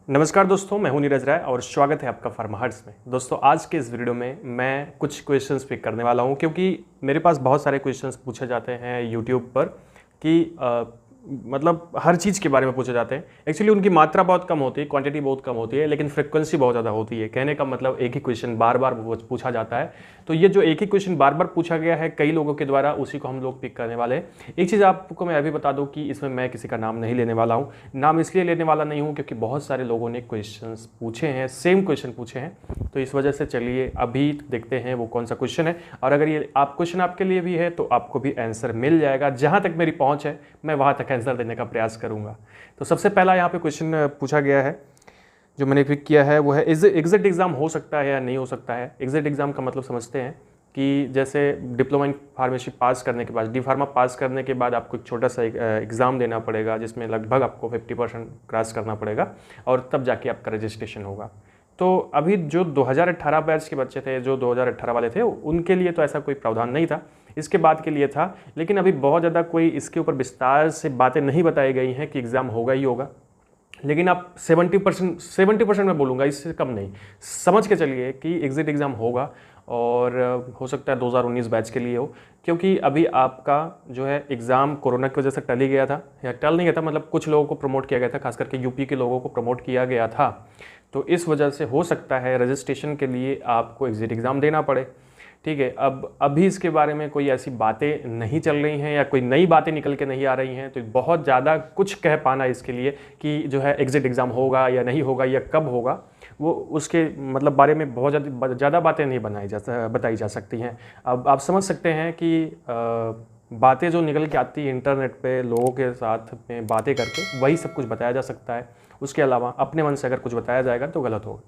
नमस्कार दोस्तों, मैं हूं नीरज राय और स्वागत है आपका फार्माहर्ट्स में। दोस्तों, आज के इस वीडियो में मैं कुछ क्वेश्चंस पिक करने वाला हूं क्योंकि मेरे पास बहुत सारे क्वेश्चंस पूछे जाते हैं यूट्यूब पर कि मतलब हर चीज़ के बारे में पूछे जाते हैं। एक्चुअली उनकी मात्रा बहुत कम होती है, क्वांटिटी बहुत कम होती है, लेकिन फ्रिक्वेंसी बहुत ज़्यादा होती है। कहने का मतलब एक ही क्वेश्चन बार बार पूछा जाता है। तो ये जो एक ही क्वेश्चन बार बार पूछा गया है कई लोगों के द्वारा, उसी को हम लोग पिक करने वाले हैं। एक चीज़ आपको मैं अभी बता दूं कि इसमें मैं किसी का नाम नहीं लेने वाला हूँ। नाम इसलिए लेने वाला नहीं हूँ क्योंकि बहुत सारे लोगों ने क्वेश्चन पूछे हैं, सेम क्वेश्चन पूछे हैं। तो इस वजह से चलिए अभी देखते हैं वो कौन सा क्वेश्चन है, और अगर ये क्वेश्चन आपके लिए भी है तो आपको भी आंसर मिल जाएगा। जहाँ तक मेरी पहुँच है मैं वहाँ तक आंसर देने का प्रयास करूंगा। तो सबसे पहला यहाँ पे क्वेश्चन पूछा गया है जो मैंने पिक किया है वो है, एग्जिट एग्जाम हो सकता है या नहीं हो सकता है। एग्जिट एग्जाम का मतलब समझते हैं कि जैसे डिप्लोमा इन फार्मेसी पास करने के बाद, डी फार्मा पास करने के बाद आपको एक छोटा सा एग्ज़ाम देना पड़ेगा जिसमें लगभग आपको 50% क्रॉस करना पड़ेगा और तब जाके आपका रजिस्ट्रेशन होगा। तो अभी जो 2018 बैच के बच्चे थे, जो 2018 वाले थे, उनके लिए तो ऐसा कोई प्रावधान नहीं था, इसके बाद के लिए था। लेकिन अभी बहुत ज़्यादा कोई इसके ऊपर विस्तार से बातें नहीं बताई गई हैं कि एग्ज़ाम होगा ही होगा। लेकिन आप 70% मैं बोलूँगा, इससे कम नहीं, समझ के चलिए कि एग्जिट एग्ज़ाम होगा। और हो सकता है 2019 बैच के लिए हो, क्योंकि अभी आपका जो है एग्ज़ाम कोरोना की वजह से टल ही गया था, या टल नहीं गया था, मतलब कुछ लोगों को प्रमोट किया गया था, खास करके यूपी के लोगों को प्रमोट किया गया था। तो इस वजह से हो सकता है रजिस्ट्रेशन के लिए आपको एग्जिट एग्ज़ाम देना पड़े। ठीक है, अब अभी इसके बारे में कोई ऐसी बातें नहीं चल रही हैं या कोई नई बातें निकल के नहीं आ रही हैं, तो बहुत ज़्यादा कुछ कह पाना इसके लिए कि जो है एग्जिट एग्ज़ाम होगा या नहीं होगा या कब होगा, वो उसके मतलब बारे में बहुत ज़्यादा बातें नहीं बताई जा सकती हैं। अब आप समझ सकते हैं कि बातें जो निकल के आती है इंटरनेट पे लोगों के साथ में बातें करके, वही सब कुछ बताया जा सकता है। उसके अलावा अपने मन से अगर कुछ बताया जाएगा तो गलत होगा।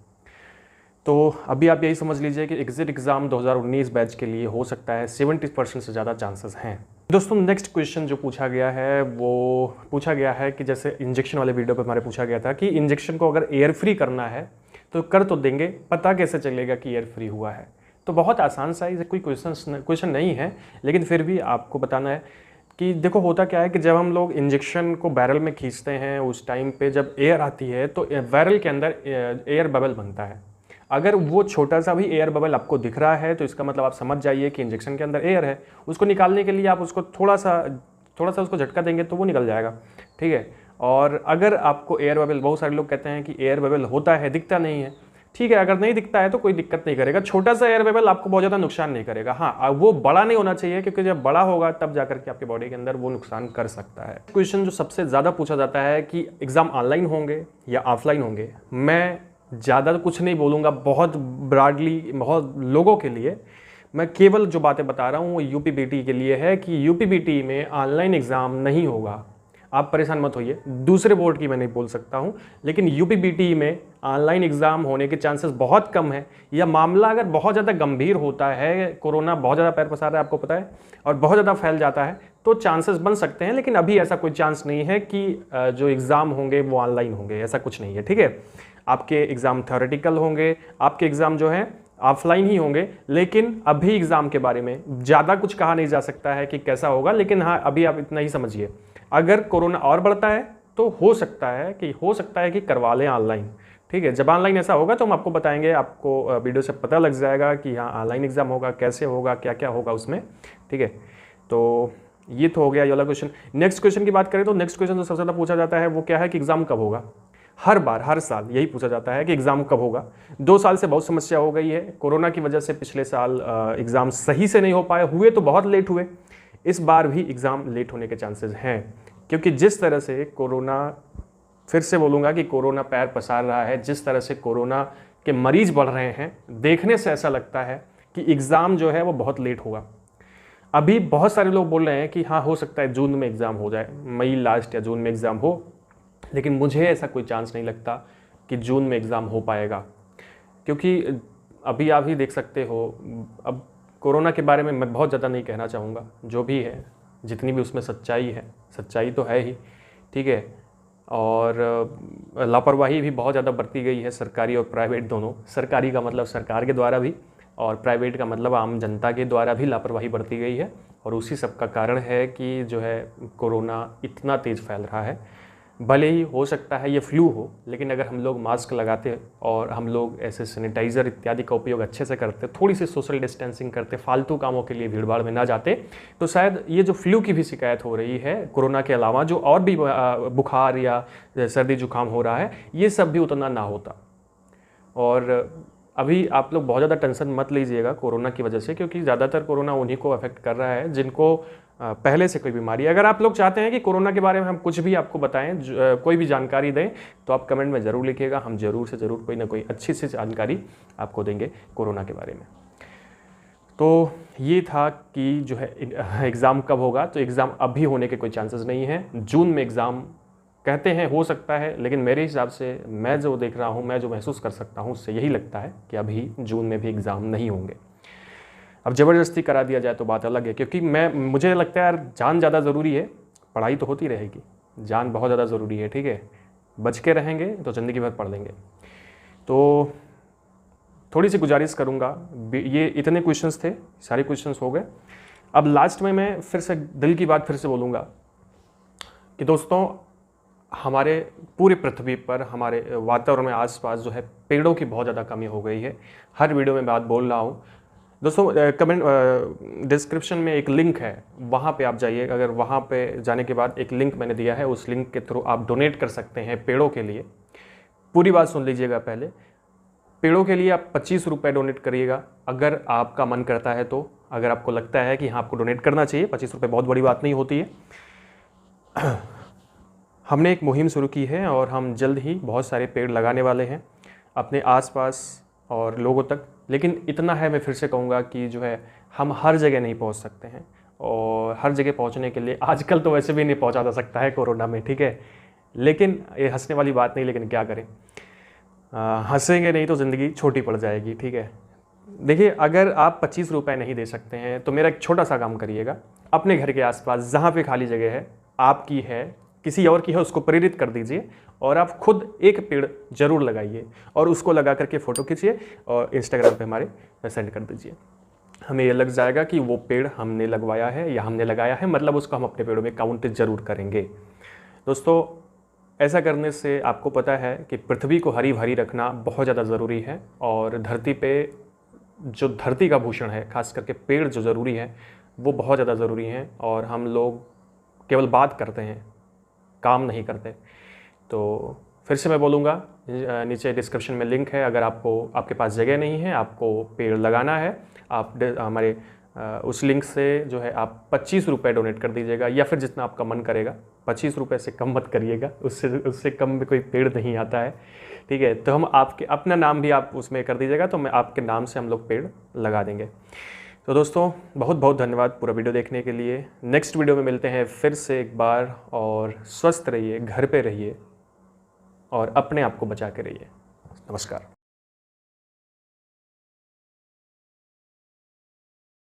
तो अभी आप यही समझ लीजिए कि एग्जिट एग्ज़ाम 2019 बैच के लिए हो सकता है 70% से ज़्यादा चांसेस हैं। दोस्तों, नेक्स्ट क्वेश्चन जो पूछा गया है वो पूछा गया है कि जैसे इंजेक्शन वाले वीडियो पे हमारे पूछा गया था कि इंजेक्शन को अगर एयर फ्री करना है तो कर तो देंगे, पता कैसे चलेगा कि एयर फ्री हुआ है। तो बहुत आसान सा है, कोई क्वेश्चन नहीं है, लेकिन फिर भी आपको बताना है कि देखो होता क्या है कि जब हम लोग इंजेक्शन को बैरल में खींचते हैं उस टाइम पे जब एयर आती है तो बैरल के अंदर एयर बबल बनता है। अगर वो छोटा सा भी एयर बबल आपको दिख रहा है तो इसका मतलब आप समझ जाइए कि इंजेक्शन के अंदर एयर है। उसको निकालने के लिए आप उसको थोड़ा सा उसको झटका देंगे तो वो निकल जाएगा। ठीक है, और अगर आपको एयर बबल, बहुत सारे लोग कहते हैं कि एयर बबल होता है, दिखता नहीं है। ठीक है, अगर नहीं दिखता है तो कोई दिक्कत नहीं करेगा, छोटा सा एयर बबल आपको बहुत ज़्यादा नुकसान नहीं करेगा। हाँ, वो बड़ा नहीं होना चाहिए क्योंकि जब बड़ा होगा तब जाकर के आपके बॉडी के अंदर वो नुकसान कर सकता है। क्वेश्चन जो सबसे ज़्यादा पूछा जाता है कि एग्ज़ाम ऑनलाइन होंगे या ऑफलाइन होंगे। मैं ज़्यादा कुछ नहीं बोलूँगा, बहुत ब्रॉडली बहुत लोगों के लिए मैं केवल जो बातें बता रहा हूँ वो यूपीबीटी के लिए है कि यूपीबीटी में ऑनलाइन एग्ज़ाम नहीं होगा। आप परेशान मत होइए, दूसरे बोर्ड की मैं नहीं बोल सकता हूँ, लेकिन यूपीबीटी में ऑनलाइन एग्ज़ाम होने के चांसेस बहुत कम है। या मामला अगर बहुत ज़्यादा गंभीर होता है, कोरोना बहुत ज़्यादा पैर पसार रहा है आपको पता है, और बहुत ज़्यादा फैल जाता है, तो चांसेस बन सकते हैं। लेकिन अभी ऐसा कोई चांस नहीं है कि जो एग्ज़ाम होंगे वो ऑनलाइन होंगे, ऐसा कुछ नहीं है। ठीक है, आपके एग्ज़ाम थ्योरेटिकल होंगे, आपके एग्ज़ाम जो है ऑफलाइन ही होंगे। लेकिन अभी एग्ज़ाम के बारे में ज़्यादा कुछ कहा नहीं जा सकता है कि कैसा होगा। लेकिन हाँ, अभी आप इतना ही समझिए, अगर कोरोना और बढ़ता है तो हो सकता है कि करवा लें ऑनलाइन। ठीक है, जब ऑनलाइन ऐसा होगा तो हम आपको बताएंगे, आपको वीडियो से पता लग जाएगा कि हाँ ऑनलाइन एग्ज़ाम होगा, कैसे होगा, क्या क्या होगा उसमें। ठीक है, तो ये तो हो गया ये वाला क्वेश्चन। नेक्स्ट क्वेश्चन की बात करें तो नेक्स्ट क्वेश्चन जो सबसे ज़्यादा पूछा जाता है वो क्या है कि एग्ज़ाम कब होगा। हर साल यही पूछा जाता है कि एग्ज़ाम कब होगा। 2 साल से बहुत समस्या हो गई है, कोरोना की वजह से पिछले साल एग्ज़ाम सही से नहीं हो पाए, हुए तो बहुत लेट हुए। इस बार भी एग्ज़ाम लेट होने के चांसेस हैं, क्योंकि जिस तरह से कोरोना, फिर से बोलूँगा कि कोरोना पैर पसार रहा है, जिस तरह से कोरोना के मरीज बढ़ रहे हैं, देखने से ऐसा लगता है कि एग्ज़ाम जो है वो बहुत लेट होगा। अभी बहुत सारे लोग बोल रहे हैं कि हाँ हो सकता है जून में एग्ज़ाम हो जाए, मई लास्ट या जून में एग्ज़ाम हो, लेकिन मुझे ऐसा कोई चांस नहीं लगता कि जून में एग्ज़ाम हो पाएगा। क्योंकि अभी आप ही देख सकते हो, अब कोरोना के बारे में मैं बहुत ज़्यादा नहीं कहना चाहूँगा, जो भी है, जितनी भी उसमें सच्चाई तो है ही। ठीक है, और लापरवाही भी बहुत ज़्यादा बरती गई है, सरकारी और प्राइवेट दोनों। सरकारी का मतलब सरकार के द्वारा भी, और प्राइवेट का मतलब आम जनता के द्वारा भी लापरवाही बरती गई है, और उसी सब का कारण है कि जो है कोरोना इतना तेज़ फैल रहा है। भले ही हो सकता है ये फ्लू हो, लेकिन अगर हम लोग मास्क लगाते और हम लोग ऐसे सैनिटाइज़र इत्यादि का उपयोग अच्छे से करते, थोड़ी सी सोशल डिस्टेंसिंग करते, फालतू कामों के लिए भीड़ भाड़ में ना जाते, तो शायद ये जो फ्लू की भी शिकायत हो रही है कोरोना के अलावा, जो और भी बुखार या सर्दी जुकाम हो रहा है, ये सब भी उतना ना होता। और अभी आप लोग बहुत ज़्यादा टेंशन मत लीजिएगा कोरोना की वजह से, क्योंकि ज़्यादातर कोरोना उन्हीं को अफेक्ट कर रहा है जिनको पहले से कोई बीमारी है। अगर आप लोग चाहते हैं कि कोरोना के बारे में हम कुछ भी आपको बताएं, कोई भी जानकारी दें, तो आप कमेंट में ज़रूर लिखिएगा। हम ज़रूर से ज़रूर कोई ना कोई अच्छी सी जानकारी आपको देंगे कोरोना के बारे में। तो ये था कि जो है एग्ज़ाम कब होगा, तो एग्ज़ाम अभी होने के कोई चांसेस नहीं हैं। जून में एग्ज़ाम कहते हैं हो सकता है, लेकिन मेरे हिसाब से मैं जो देख रहा हूँ, मैं जो महसूस कर सकता हूँ, उससे यही लगता है कि अभी जून में भी एग्ज़ाम नहीं होंगे। अब ज़बरदस्ती करा दिया जाए तो बात अलग है, क्योंकि मुझे लगता है यार जान ज़्यादा ज़रूरी है, पढ़ाई तो होती रहेगी, जान बहुत ज़्यादा ज़रूरी है, ठीक है। बच के रहेंगे तो ज़िंदगी भर पढ़ लेंगे। तो थोड़ी सी गुजारिश करूँगा, ये इतने क्वेश्चंस थे, सारे क्वेश्चंस हो गए। अब लास्ट में मैं फिर से दिल की बात फिर से बोलूँगा कि दोस्तों, हमारे पूरे पृथ्वी पर, हमारे वातावरण में आसपास जो है पेड़ों की बहुत ज़्यादा कमी हो गई है। हर वीडियो में बात बोल रहा हूँ दोस्तों। कमेंट डिस्क्रिप्शन में एक लिंक है, वहाँ पे आप जाइए। अगर वहाँ पे जाने के बाद एक लिंक मैंने दिया है, उस लिंक के थ्रू आप डोनेट कर सकते हैं पेड़ों के लिए। पूरी बात सुन लीजिएगा पहले। पेड़ों के लिए आप 25 रुपये डोनेट करिएगा अगर आपका मन करता है तो। अगर आपको लगता है कि हाँ आपको डोनेट करना चाहिए, 25 रुपये बहुत बड़ी बात नहीं होती है। हमने एक मुहिम शुरू की है और हम जल्द ही बहुत सारे पेड़ लगाने वाले हैं अपने आसपास और लोगों तक। लेकिन इतना है, मैं फिर से कहूँगा कि जो है हम हर जगह नहीं पहुँच सकते हैं, और हर जगह पहुँचने के लिए आजकल तो वैसे भी नहीं पहुँचा जा सकता है कोरोना में, ठीक है। लेकिन ये हंसने वाली बात नहीं, लेकिन क्या करें, हंसेंगे नहीं तो ज़िंदगी छोटी पड़ जाएगी, ठीक है। देखिए, अगर आप 25 रुपये नहीं दे सकते हैं तो मेरा एक छोटा सा काम करिएगा। अपने घर के आसपास जहाँ पे खाली जगह है, आपकी है, किसी और की है, उसको प्रेरित कर दीजिए और आप खुद एक पेड़ जरूर लगाइए और उसको लगा करके फ़ोटो खींचिए और इंस्टाग्राम पे हमारे सेंड कर दीजिए। हमें ये लग जाएगा कि वो पेड़ हमने लगवाया है या हमने लगाया है, मतलब उसको हम अपने पेड़ों में काउंट जरूर करेंगे। दोस्तों, ऐसा करने से आपको पता है कि पृथ्वी को हरी भरी रखना बहुत ज़्यादा ज़रूरी है, और धरती पे जो धरती का भूषण है, खास करके पेड़ जो ज़रूरी है, वो बहुत ज़्यादा ज़रूरी हैं। और हम लोग केवल बात करते हैं, काम नहीं करते। तो फिर से मैं बोलूँगा, नीचे डिस्क्रिप्शन में लिंक है। अगर आपके पास जगह नहीं है, आपको पेड़ लगाना है, आप हमारे उस लिंक से जो है आप 25 रुपये डोनेट कर दीजिएगा, या फिर जितना आपका मन करेगा। 25 रुपये से कम मत करिएगा, उससे कम में कोई पेड़ नहीं आता है, ठीक है। तो हम आपके अपना नाम भी आप उसमें कर दीजिएगा, तो मैं आपके नाम से हम लोग पेड़ लगा देंगे। तो दोस्तों, बहुत बहुत धन्यवाद पूरा वीडियो देखने के लिए। नेक्स्ट वीडियो में मिलते हैं फिर से एक बार, और स्वस्थ रहिए, घर पे रहिए और अपने आप को बचा के रहिए। नमस्कार।